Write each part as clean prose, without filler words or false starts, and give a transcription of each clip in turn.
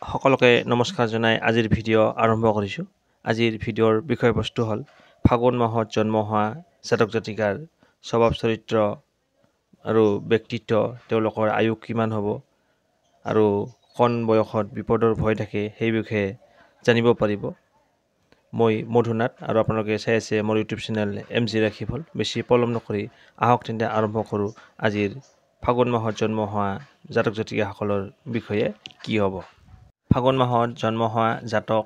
সকলোকে নমস্কাৰ জনাই আজিৰ ভিডিঅ' আৰম্ভ কৰিছোঁ। আজিৰ ভিডিঅ'ৰ বিষয়বস্তু হ'ল ফাগুন মাহত জন্ম হোৱা জাতক জাতিকাৰ স্বভাৱ চৰিত্ৰ আৰু ব্যক্তিত্ব, তেওঁলোকৰ আয়ু কিমান হ'ব আৰু কোন বয়সত বিপদৰ ভয় থাকে সেই বিষয়ে জানিব পাৰিব। মই মধুনাথ আৰু আপোনালোকে চাই আছে মোৰ ইউটিউব চেনেল MG ৰাখিফল। বেছি পলম নকৰি আহক তেন্তে আৰম্ভ কৰোঁ আজিৰ ফাগুন মাহত জন্ম হোৱা জাতক জাতিকাসকলৰ বিষয়ে কি হ'ব। ফাগুন মাহত জন্ম হোৱা জাতক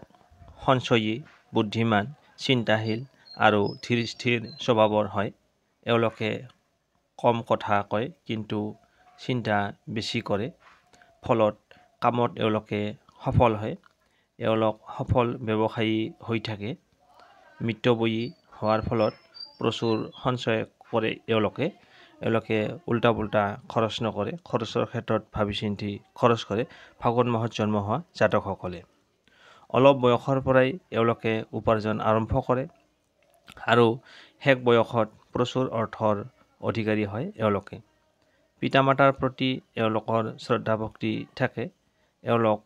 সঞ্চয়ী, বুদ্ধিমান, চিন্তাশীল আৰু ধীৰ স্থিৰ স্বভাৱৰ হয়। এওঁলোকে কম কথা কয় কিন্তু চিন্তা বেছি কৰে। ফলত কামত এওঁলোকে সফল হয়। এওঁলোক সফল ব্যৱসায়ী হৈ থাকে। মিতব্যয়ী হোৱাৰ ফলত প্ৰচুৰ সঞ্চয় কৰে। এওঁলোকে উল্টা পুল্টা খৰচ নকৰে। খৰচৰ ক্ষেত্ৰত ভাবি চিন্তি খৰচ কৰে ফাগুন মাহত জন্ম হোৱা জাতকসকলে। অলপ বয়সৰ পৰাই এওঁলোকে উপাৰ্জন আৰম্ভ কৰে আৰু শেষ বয়সত প্ৰচুৰ অৰ্থৰ অধিকাৰী হয়। এওঁলোকে পিতামাতাৰ প্ৰতি এওঁলোকৰ শ্ৰদ্ধা ভক্তি থাকে। এওঁলোক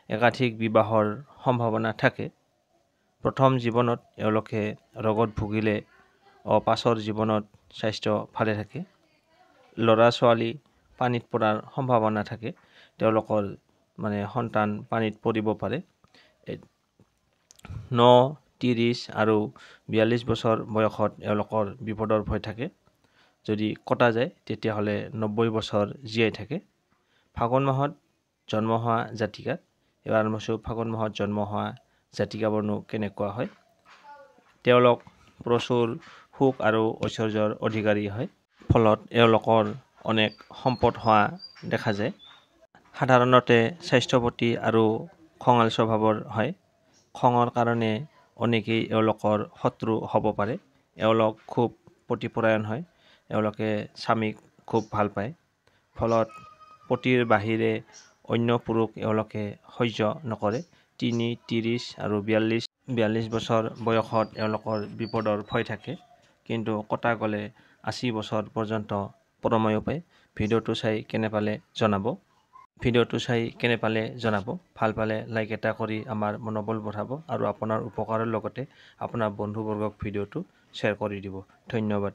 একাধিক বিবাহৰ সম্ভাৱনা থাকে। প্ৰথম জীৱনত এওঁলোকে ৰোগত ভুগিলে পাছৰ জীৱনত স্বাস্থ্য ভালে থাকে। ল'ৰা ছোৱালী পানীত পৰাৰ সম্ভাৱনা থাকে। তেওঁলোকৰ সন্তান পানীত পৰিব পাৰে। 9, 30 আৰু 42 বছৰ বয়সত এওঁলোকৰ বিপদৰ ভয় থাকে। যদি কটা যায় তেতিয়াহ'লে 90 বছৰ জীয়াই থাকে। ফাগুন মাহত জন্ম হোৱা জাতিকা, এইবাৰ আৰম্ভ ফাগুন মাহত জন্ম হোৱা জাতিকাবোৰনো কেনেকুৱা হয়। তেওঁলোক প্ৰচুৰ সুখ আৰু ঐশ্বৰ্যৰ অধিকাৰী হয়। ফলত এওঁলোকৰ অনেক সম্পদ হোৱা দেখা যায়। সাধাৰণতে স্বাস্থ্যৱতী আৰু খঙাল স্বভাৱৰ হয়। খঙৰ কাৰণে অনেকেই এওঁলোকৰ শত্ৰু হ'ব পাৰে। এওঁলোক খুব প্ৰতিপৰায়ণ হয়। এওঁলোকে স্বামীক খুব ভাল পায়। ফলত পতিৰ বাহিৰে অন্য পুৰুষ এওঁলোকে সহ্য নকৰে। 3, 30 আৰু 42 বছৰ বয়সত এওঁলোকৰ বিপদৰ ভয় থাকে। কিন্তু কটা গ'লে 80 বছৰ পৰ্যন্ত পৰমায়ু পায়। ভিডিঅ'টো চাই কেনে পালে জনাব। ভাল পালে লাইক এটা কৰি আমাৰ মনোবল বঢ়াব আৰু আপোনাৰ উপকাৰৰ লগতে আপোনাৰ বন্ধুবৰ্গক ভিডিঅ'টো শ্বেয়াৰ কৰি দিব। ধন্যবাদ।